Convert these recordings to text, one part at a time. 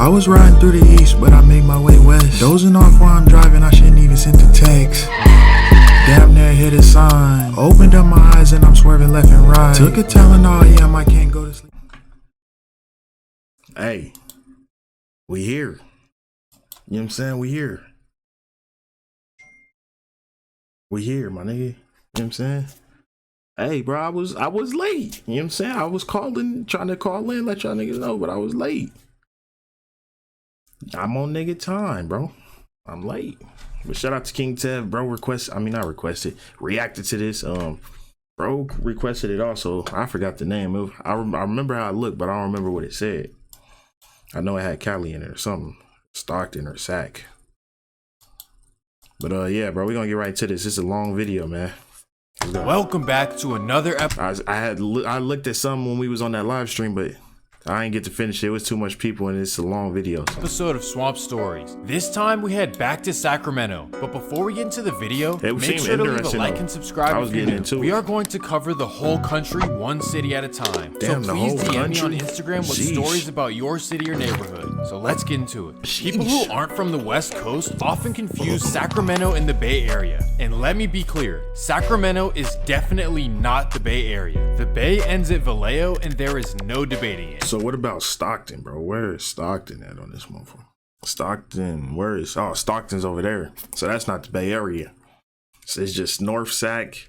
I was riding through the east, but I made my way west. Dozing off while I'm driving, I shouldn't even send a text. Damn near hit a sign. Opened up my eyes and I'm swerving left and right. Took a Tylenol, yeah, I can't go to sleep. Hey, we here. You know what I'm saying? We here. We here, my nigga. You know what I'm saying? Hey, bro, I was late. You know what I'm saying? I was trying to call in, let y'all niggas know, but I was late. I'm on nigga time, bro. I'm late. But shout out to King Tev, bro. Reacted to this. Bro requested it also. I forgot the name. I remember how it looked, but I don't remember what it said. I know it had Cali in it or something. Stockton or Sac. But yeah, bro, we're gonna get right to this. This is a long video, man. Welcome back to another episode. I looked at some when we was on that live stream, but I didn't get to finish it. It was too much people and it's a long video. So. Episode of Swamp Stories. This time we head back to Sacramento. But before we get into the video, make sure to leave a like and subscribe if you're new. We are going to cover the whole country, one city at a time. Damn, so please DM me on Instagram with stories about your city or neighborhood. So let's get into it. People who aren't from the West Coast often confuse Sacramento and the Bay Area. And let me be clear, Sacramento is definitely not the Bay Area. The Bay ends at Vallejo and there is no debating it. So what about Stockton, bro? Where is Stockton at on this motherfucker? Stockton, where is... Oh, Stockton's over there. So that's not the Bay Area. So it's just North Sac.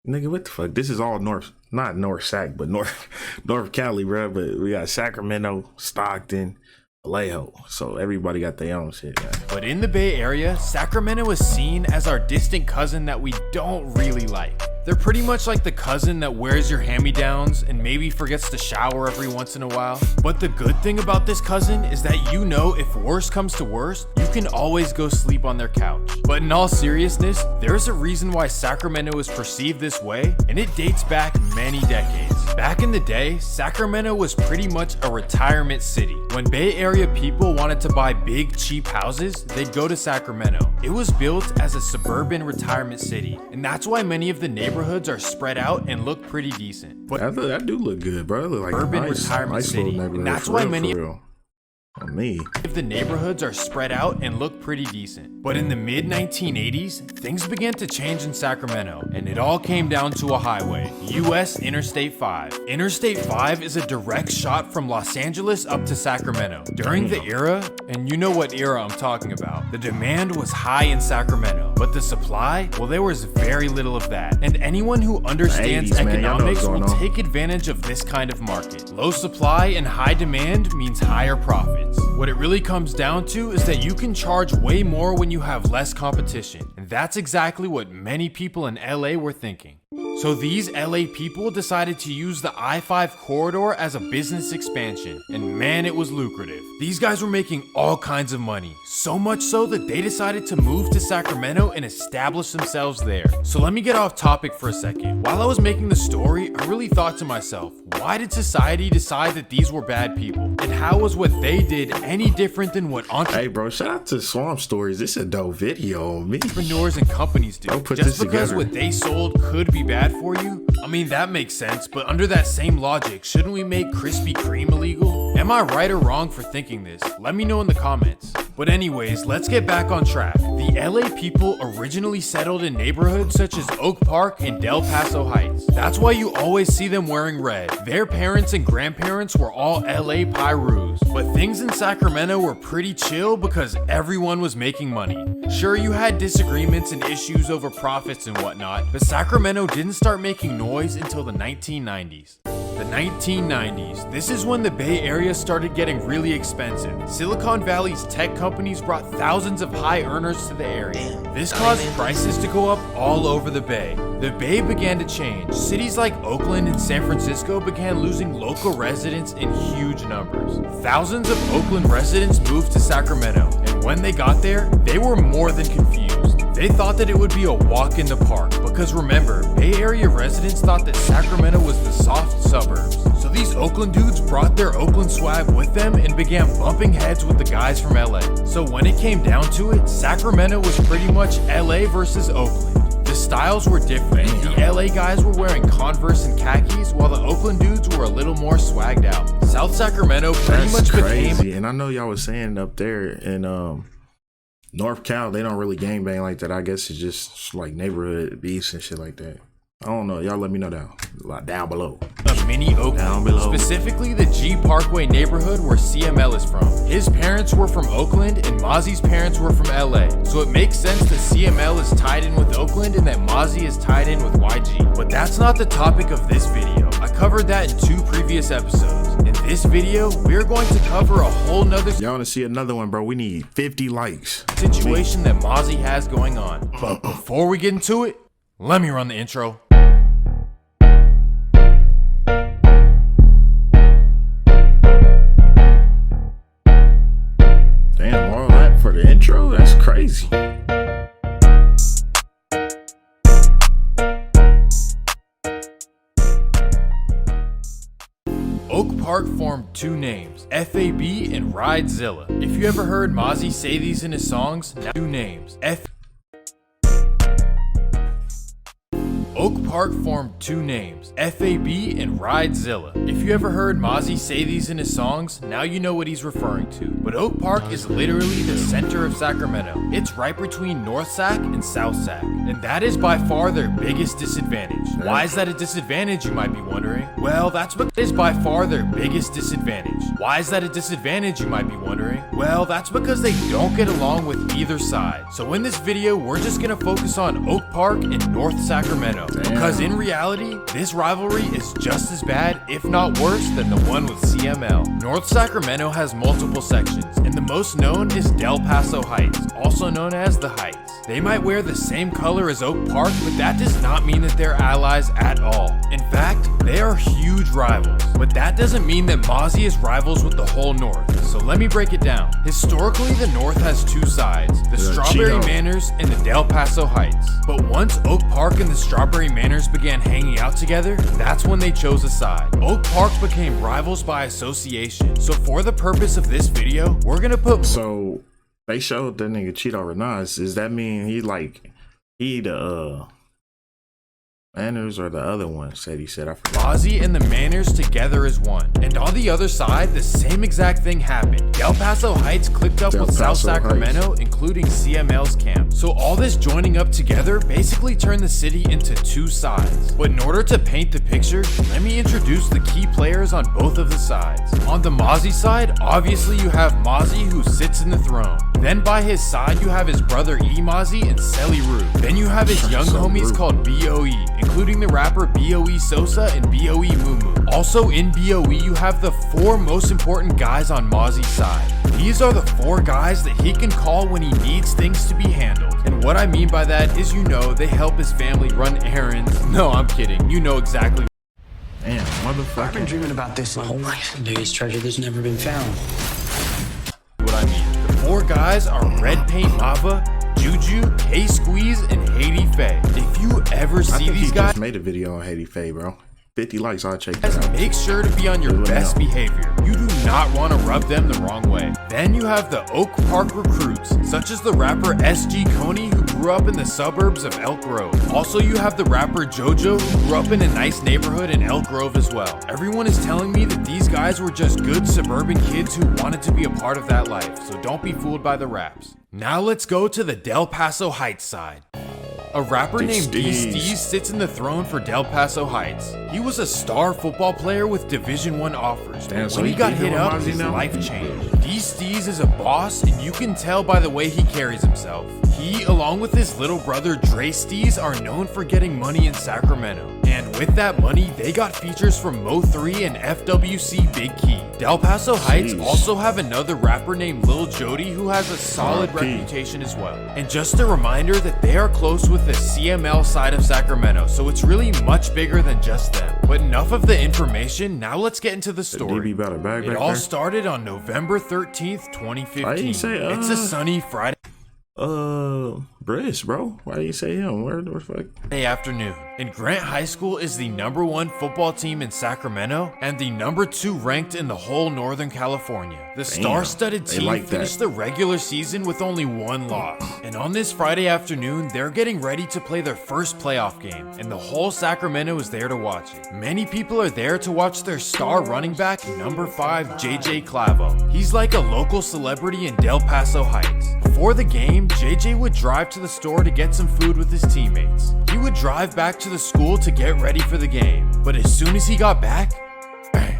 Nigga, what the fuck? This is all North... Not North Sac, but North Cali, bro. But we got Sacramento, Stockton, Vallejo. So everybody got their own shit, man. But in the Bay Area, Sacramento is seen as our distant cousin that we don't really like. They're pretty much like the cousin that wears your hand-me-downs and maybe forgets to shower every once in a while. But the good thing about this cousin is that you know if worse comes to worst, you can always go sleep on their couch. But in all seriousness, there's a reason why Sacramento is perceived this way, and it dates back many decades. Back in the day, Sacramento was pretty much a retirement city. When Bay Area people wanted to buy big, cheap houses, they'd go to Sacramento. It was built as a suburban retirement city, and that's why many of the neighborhoods are spread out and look pretty decent. But that do look good, bro. It look like urban retirement city, and that's why many of the neighborhoods are spread out and look pretty decent. But in the mid-1980s, things began to change in Sacramento, and it all came down to a highway, US Interstate 5. Interstate 5 is a direct shot from Los Angeles up to Sacramento. During the era, and you know what era I'm talking about, the demand was high in Sacramento, but the supply, well, there was very little of that. And anyone who understands economics will take advantage of this kind of market. Low supply and high demand means higher profits. What it really comes down to is that you can charge way more when you have less competition. And that's exactly what many people in LA were thinking. So these LA people decided to use the I-5 corridor as a business expansion, and man, it was lucrative. These guys were making all kinds of money, so much so that they decided to move to Sacramento and establish themselves there. So let me get off topic for a second. While I was making the story, I really thought to myself, why did society decide that these were bad people? And how was what they did any different than what Hey bro, shout out to Swamp Stories. This is a dope video. Entrepreneurs and companies do. Just because what they sold could be bad for you? I mean, that makes sense, but under that same logic, shouldn't we make Krispy Kreme illegal? Am I right or wrong for thinking this? Let me know in the comments. But anyways, let's get back on track. The LA people originally settled in neighborhoods such as Oak Park and Del Paso Heights. That's why you always see them wearing red. Their parents and grandparents were all LA Pyrus. But things in Sacramento were pretty chill because everyone was making money. Sure, you had disagreements and issues over profits and whatnot, but Sacramento didn't start making noise until the 1990s. The 1990s. This is when the Bay Area started getting really expensive. Silicon Valley's tech companies brought thousands of high earners to the area. This caused prices to go up all over the Bay. The Bay began to change. Cities like Oakland and San Francisco began losing local residents in huge numbers. Thousands of Oakland residents moved to Sacramento, and when they got there, they were more than confused. They thought that it would be a walk in the park, because remember, Bay Area residents thought that Sacramento was the soft suburbs. So these Oakland dudes brought their Oakland swag with them and began bumping heads with the guys from LA. So when it came down to it, Sacramento was pretty much LA versus Oakland. The styles were different. The LA guys were wearing Converse and khakis, while the Oakland dudes were a little more swagged out. South Sacramento pretty much became... And I know y'all was saying up there in North Cal, they don't really gangbang like that. I guess it's just like neighborhood beefs and shit like that. I don't know. Y'all let me know down below. A mini Oakland. Down below. Specifically the G Parkway neighborhood where CML is from. His parents were from Oakland and Mozzy's parents were from LA. So it makes sense that CML is tied in with Oakland and that Mozzy is tied in with YG. But that's not the topic of this video. I covered that in 2 previous episodes. In this video, we're going to cover a whole nother... Y'all want to see another one, bro? We need 50 likes. ...situation that Mozzy has going on. But before we get into it, let me run the intro. Damn, all that for the intro? That's crazy. Oak Park formed 2 names, FAB and Ridezilla. If you ever heard Mozzy say these in his songs, now 2 names, Oak Park formed 2 names, FAB and Ridezilla. If you ever heard Mozzy say these in his songs, now you know what he's referring to. But Oak Park is literally the center of Sacramento. It's right between North Sac and South Sac, and that is by far their biggest disadvantage. Why is that a disadvantage, you might be wondering? Well, that's because it is by far their biggest disadvantage. Why is that a disadvantage, you might be wondering? Well, that's because they don't get along with either side. So in this video, we're just gonna focus on Oak Park and North Sacramento. Because in reality, this rivalry is just as bad, if not worse, than the one with CML. North Sacramento has multiple sections, and the most known is Del Paso Heights, also known as the Heights. They might wear the same color as Oak Park, but that does not mean that they're allies at all. In fact, they are huge rivals. But that doesn't mean that Mozzy is rivals with the whole North. So let me break it down. Historically, the North has 2 sides, the Strawberry Manors and the Del Paso Heights. But once Oak Park and the Strawberry Manors began hanging out together, that's when they chose a side. Oak Park became rivals by association. So for the purpose of this video, we're gonna put... So they showed that nigga Cheeto Renaz. Does that mean he the Manners or the other one said he said I forgot. Mozzy and the Manners together as one. And on the other side, the same exact thing happened. Del Paso Heights clicked up with South Sacramento, including CML's camp. So all this joining up together basically turned the city into 2 sides. But in order to paint the picture, let me introduce the key players on both of the sides. On the Mozzy side, obviously you have Mozzy, who sits in the throne. Then by his side, you have his brother E-Mozzy and Selly Roo. Then you have his young homies called B.O.E., including the rapper B.O.E. Sosa and B.O.E. Moo Moo. Also in B.O.E. you have the 4 most important guys on Mozzy's side. These are the 4 guys that he can call when he needs things to be handled. And what I mean by that is, you know, they help his family run errands. No, I'm kidding. You know exactly. Damn, motherfucker. I've been dreaming about this my whole life. The biggest treasure that's never been found. What I mean. The 4 guys are Red Paint Mava, Juju, K-Squeeze, and Haiti Faye. If you ever see these guys, just made a video on Haiti Faye, bro. 50 likes, I'll check that out. Make sure to be on your best behavior. You do not want to rub them the wrong way. Then you have the Oak Park recruits, such as the rapper SG Coney, who grew up in the suburbs of Elk Grove. Also, you have the rapper JoJo, who grew up in a nice neighborhood in Elk Grove as well. Everyone is telling me that these guys were just good suburban kids who wanted to be a part of that life, so don't be fooled by the raps. Now let's go to the Del Paso Heights side. A rapper named D-Steez sits in the throne for Del Paso Heights. He was a star football player with Division I offers. Damn, when he got hit up, his life changed. D-Steez is a boss, and you can tell by the way he carries himself. He, along with his little brother Dre Steez, are known for getting money in Sacramento. And with that money, they got features from Mo3 and FWC Big Key. Del Paso Heights also have another rapper named Lil Jody, who has a solid reputation as well. And just a reminder that they are close with the CML side of Sacramento, so it's really much bigger than just them. But enough of the information, now let's get into the story. It all started on November 13th, 2015. It's a sunny Friday. Briss, bro. Why do you say him? Where the fuck? Friday afternoon, and Grant High School is the #1 football team in Sacramento and the #2 ranked in the whole Northern California. The star-studded team finished the regular season with only 1 loss, and on this Friday afternoon, they're getting ready to play their first playoff game, and the whole Sacramento is there to watch it. Many people are there to watch their star running back, #5 JJ Clavo. He's like a local celebrity in Del Paso Heights. Before the game, JJ would drive to the store to get some food with his teammates. He would drive back to the school to get ready for the game, but as soon as he got back, bam.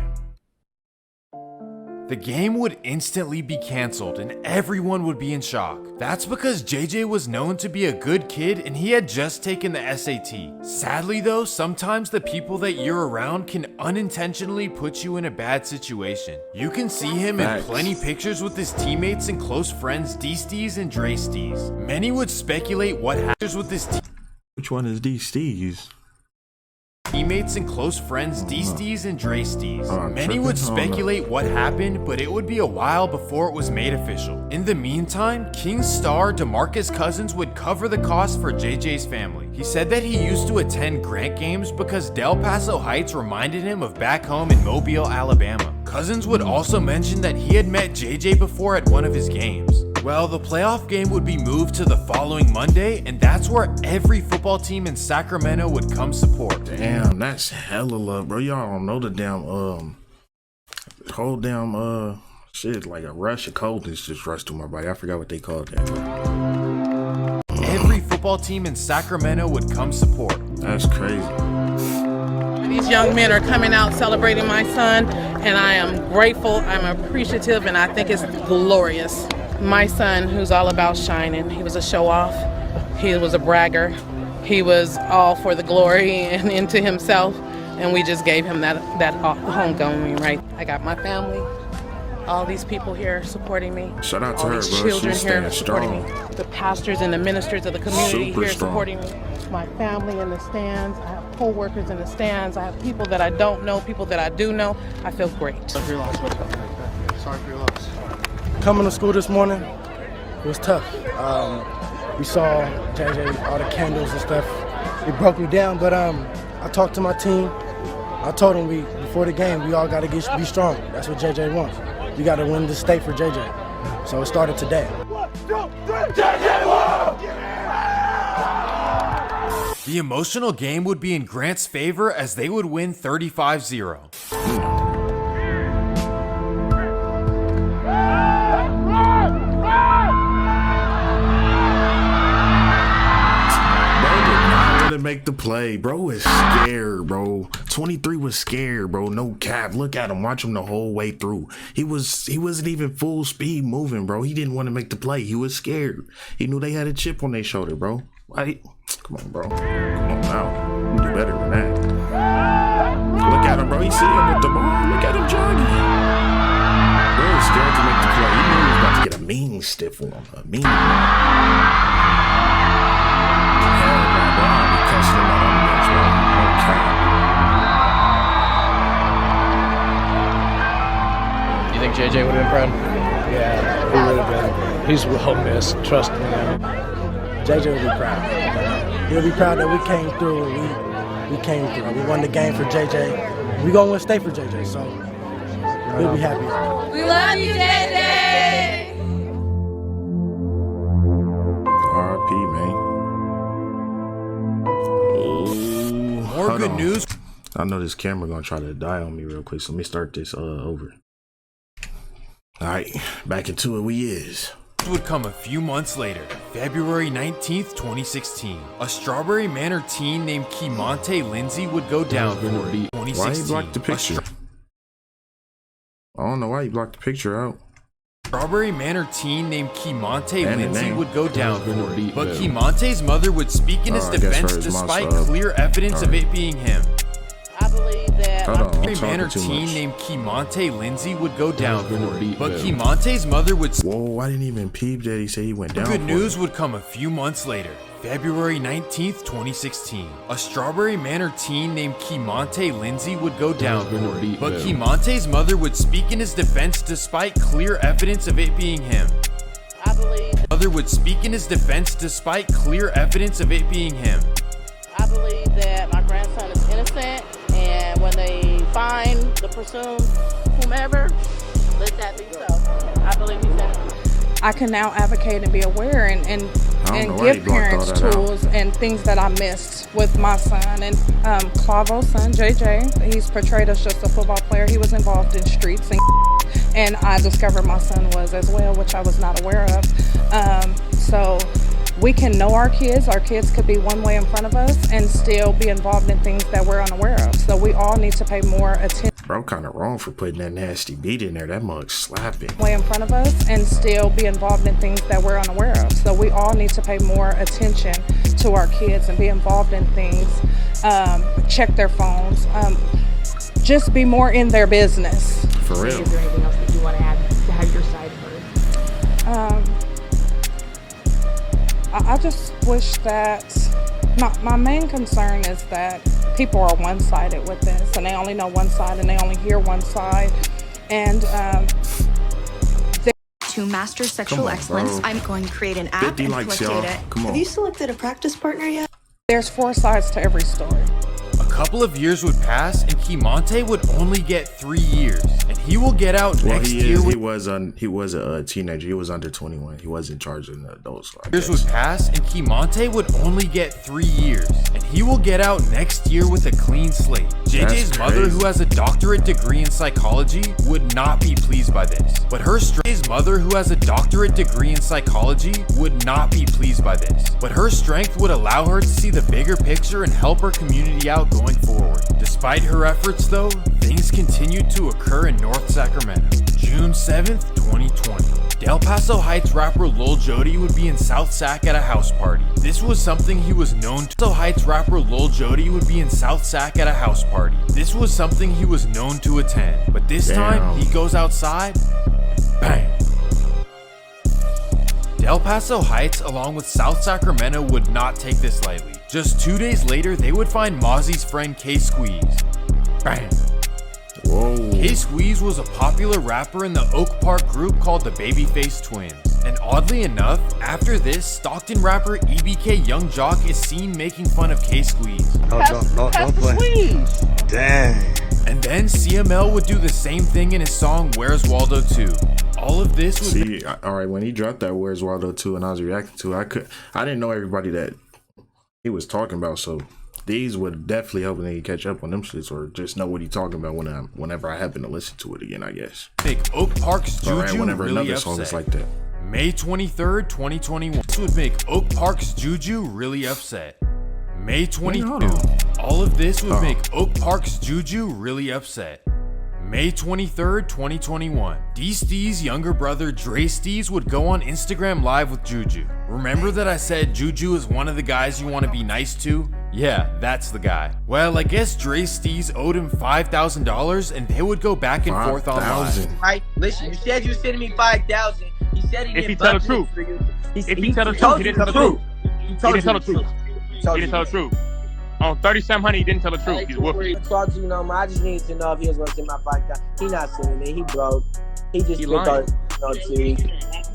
The game would instantly be canceled and everyone would be in shock. That's because JJ was known to be a good kid and he had just taken the SAT. Sadly though, sometimes the people that you're around can unintentionally put you in a bad situation. You can see him in plenty pictures with his teammates and close friends D-Steez and Dre-Steez. Many would speculate what happens with his Which one is D-Steez? Teammates and close friends D-Steez and Dre-Steez. Many would speculate what happened, but it would be a while before it was made official. In the meantime, King's star DeMarcus Cousins would cover the cost for JJ's family. He said that he used to attend Grant games because Del Paso Heights reminded him of back home in Mobile, Alabama. Cousins would also mention that he had met JJ before at one of his games. Well, the playoff game would be moved to the following Monday, and that's where every football team in Sacramento would come support. Damn, that's hella love, bro. Y'all don't know the damn, whole damn, shit, like a rush of coldness just rushed through my body. I forgot what they called that. Every football team in Sacramento would come support. That's crazy. These young men are coming out celebrating my son, and I am grateful, I'm appreciative, and I think it's glorious. My son, who's all about shining, he was a show-off, he was a bragger, he was all for the glory and into himself, and we just gave him that homecoming, right? I got my family, all these people here supporting me. Shout out to all her, these bro. children She's here staying supporting strong. me. The pastors and the ministers of the community Super here strong. supporting me. My family in the stands. I have co-workers in the stands. I have people that I don't know, people that I do know. I feel great. Sorry for your loss. Coming to school this morning, it was tough. We saw JJ, all the candles and stuff. It broke me down, but I talked to my team. I told them before the game, we all got to be strong. That's what JJ wants. We got to win the state for JJ. So it started today. 1, 2, 3, JJ won! The emotional game would be in Grant's favor as they would win 35-0. Make the play, bro. Is scared, bro. 23 was scared, bro. No cap. Look at him. Watch him the whole way through. He wasn't even full speed moving, bro. He didn't want to make the play. He was scared. He knew they had a chip on their shoulder, bro. Right? Come on, bro. Come on now. You do better than that. Look at him, bro. He see him with the ball. Look at him jogging. Bro was scared to make the play. He knew he was about to get a mean stiff one. A mean You think JJ would have been proud? Yeah, he would have been. He's well missed. Trust me. JJ would be proud. He'll be proud that we came through. We came through. We won the game for JJ. We gonna win state for JJ. So we'll be happy. We love you, JJ. RIP, man. More good news. I know this camera gonna try to die on me real quick, so let me start this over. All right, back into it we is. Would come a few months later, February 19th, 2016. A Strawberry Manor teen named Kemonte Lindsay would go down for it. 2016. Why he blocked the picture? I don't know why he blocked the picture out. Strawberry Manor teen named Kemonte Lindsay would go down for it, but Kemonte's mother would speak in his defense despite clear evidence of it being him. I believe that Strawberry Manor teen named Kemonte Lindsay would go down for it, but Kemonte's mother would. Whoa, I didn't even peep that he said he went down. Good news would come a few months later, February 19th, 2016. A Strawberry Manor teen named Kemonte Lindsay would go down for it, but Kemonte's mother would speak in his defense despite clear evidence of it being him. I believe mother would speak in his defense despite clear evidence of it being him. I believe that my grandson is innocent, and when they find the presumed whomever, let that be so. I believe he's innocent. I can now advocate and be aware and give parents tools and things that I missed with my son. And Clavo's son, JJ, he's portrayed as just a football player. He was involved in streets and I discovered my son was as well, which I was not aware of. So we can know our kids could be one way in front of us and still be involved in things that we're unaware of. So we all need to pay more attention. Bro, kind of wrong for putting that nasty beat in there. That mug's slapping. Way in front of us and still be involved in things that we're unaware of. So we all need to pay more attention to our kids and be involved in things, check their phones, just be more in their business. For real. Is there anything else that you want to add to have your side heard? I just wish that my main concern is that people are one-sided with this and they only know one side and they only hear one side. And to master sexual excellence, I'm going to create an app and likes, facilitate it. Come on. Have you selected a practice partner yet? There's 4 sides to every story. A couple of years would pass and Keymonte would only get 3 years, and he will get out next year. He was a teenager. He was under 21. He wasn't charging the adults. Years would pass and Keymonte would only get 3 years, and he will get out next year with a clean slate. JJ's mother, who has a doctorate degree in psychology, would not be pleased by this. But her strength would allow her to see the bigger picture and help her community out going forward. Despite her efforts though, things continued to occur in North Sacramento. June 7th, 2020. Del Paso Heights rapper Lil Jody would be in South Sac at a house party. This was something he was known to. Paso Heights rapper Lil Jody would be in South Sac at a house party. This was something he was known to attend. But this time, he goes outside, bang. Del Paso Heights, along with South Sacramento, would not take this lightly. Just 2 days later, they would find Mozzy's friend K-Squeeze. Bang. Whoa. K-Squeeze was a popular rapper in the Oak Park group called the Babyface Twins. And oddly enough, after this, Stockton rapper EBK Young Jock is seen making fun of K-Squeeze. Don't play. Dang. And then CML would do the same thing in his song Where's Waldo 2. All of this was alright, when he dropped that Where's Waldo 2 and I was reacting to it, I didn't know everybody that he was talking about, so these would definitely help me catch up on them shits or just know what he's talking about whenever I happen to listen to it again, I guess. Make Oak Park's Juju whenever really another upset. song is like that. May 23rd, 2021. This would make Oak Park's Juju really upset. May 23rd. All of this would make Oak Park's Juju really upset. May 23rd, 2021. D-Steez's younger brother Dre Steez would go on Instagram Live with Juju. Remember that I said Juju is one of the guys you want to be nice to? Yeah, that's the guy. Well, I guess Dre Steez owed him $5,000 and they would go back and forth online. Right? Listen, you said you were sending me $5,000. He said he didn't. If he tell the truth. If he tell the truth, he didn't tell the truth. He didn't tell the truth. He didn't tell the truth. On 3700, he didn't tell the truth. He's whooping. Talk to you, I just needed to know if he was going to send my $5,000. He not sending it. He broke. He just spent all his money on T.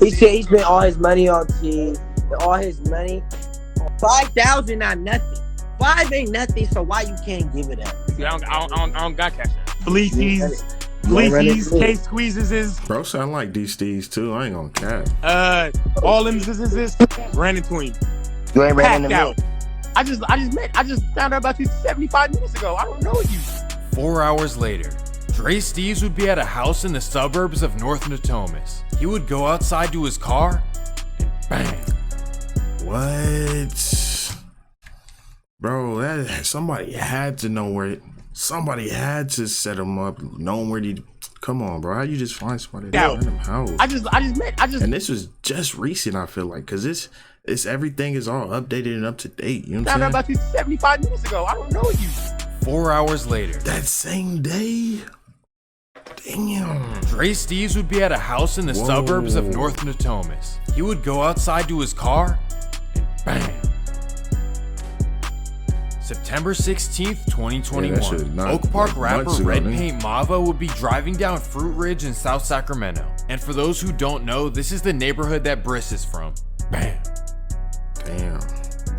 He said he spent all his money on T. All his money. 5,000 not nothing. 5 ain't nothing, so why you can't give it up? See, I don't got cash. Fleecies, K-Squeezes is. Bro, sound like D-Steez too. I ain't gonna cap. All them is ran into him. You ain't ran into me. I just found out about you 75 minutes ago. I don't know you. 4 hours later, Dre Steez would be at a house in the suburbs of North Natomas. He would go outside to his car and bang. What? Bro, somebody had to know where somebody had to set him up, knowing where he. Come on, bro. How you just find somebody in a random house? And this was just recent, I feel like, because it's everything is all updated and up to date. You know what I'm saying? Found out about you 75 minutes ago. I don't know you. 4 hours later. That same day? Damn. Dre Steez would be at a house in the suburbs of North Natomas. He would go outside to his car and bang. September 16th, 2021. Oak Park rapper Red Paint Mava would be driving down Fruit Ridge in South Sacramento. And for those who don't know, this is the neighborhood that Briss is from. Bam. Damn.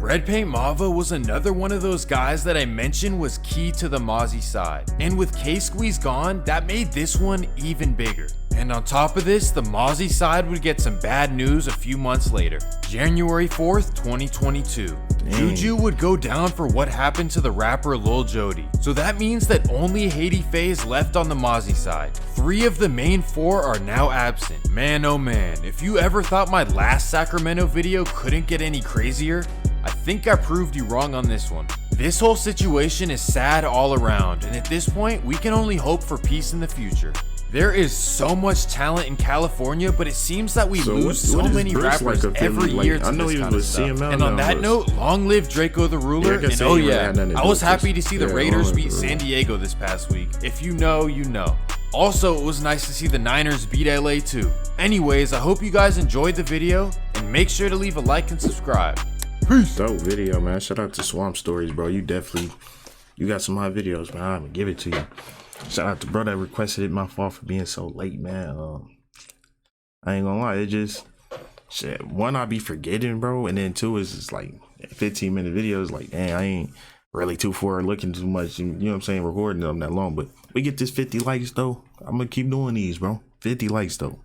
Red Paint Mava was another one of those guys that I mentioned was key to the MOZZY side. And with K-Squeeze gone, that made this one even bigger. And on top of this, the MOZZY side would get some bad news a few months later. January 4th, 2022. Juju would go down for what happened to the rapper Lil Jody. So that means that only Haiti Faye is left on the MOZZY side. 3 of the main 4 are now absent. Man oh man, if you ever thought my last Sacramento video couldn't get any crazier, I think I proved you wrong on this one. This whole situation is sad all around, and at this point, we can only hope for peace in the future. There is so much talent in California, but it seems that we lose so many rappers every year to this kind of stuff. And on that note, long live Draco the Ruler, and oh yeah, I was happy to see the Raiders beat San Diego this past week. If you know, you know. Also, it was nice to see the Niners beat LA too. Anyways, I hope you guys enjoyed the video, and make sure to leave a like and subscribe. Peace. Dope video, man. Shout out to Swamp Stories, bro. You got some hot videos, man. I'm gonna give it to you. Shout out to bro that requested it. My fault for being so late, man. I ain't gonna lie, it just shit. One, I be forgetting, bro, and then 2 is just like 15-minute videos. Like, dang, I ain't really too forward looking too much. You know what I'm saying? Recording them that long, but we get this 50 likes though. I'm gonna keep doing these, bro. 50 likes though.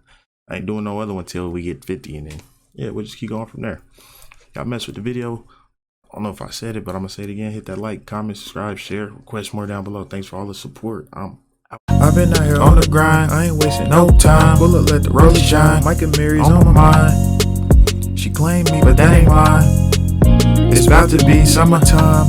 I ain't doing no other one till we get 50, and then yeah, we'll just keep going from there. Y'all mess with the video. I don't know if I said it, but I'm gonna say it again. Hit that like, comment, subscribe, share, request more down below. Thanks for all the support. I've been out here on the grind. I ain't wasting no time. Bullet, let the rollie shine. Mike and Mary's on my mind. She claimed me, but that ain't mine. It's about to be summertime.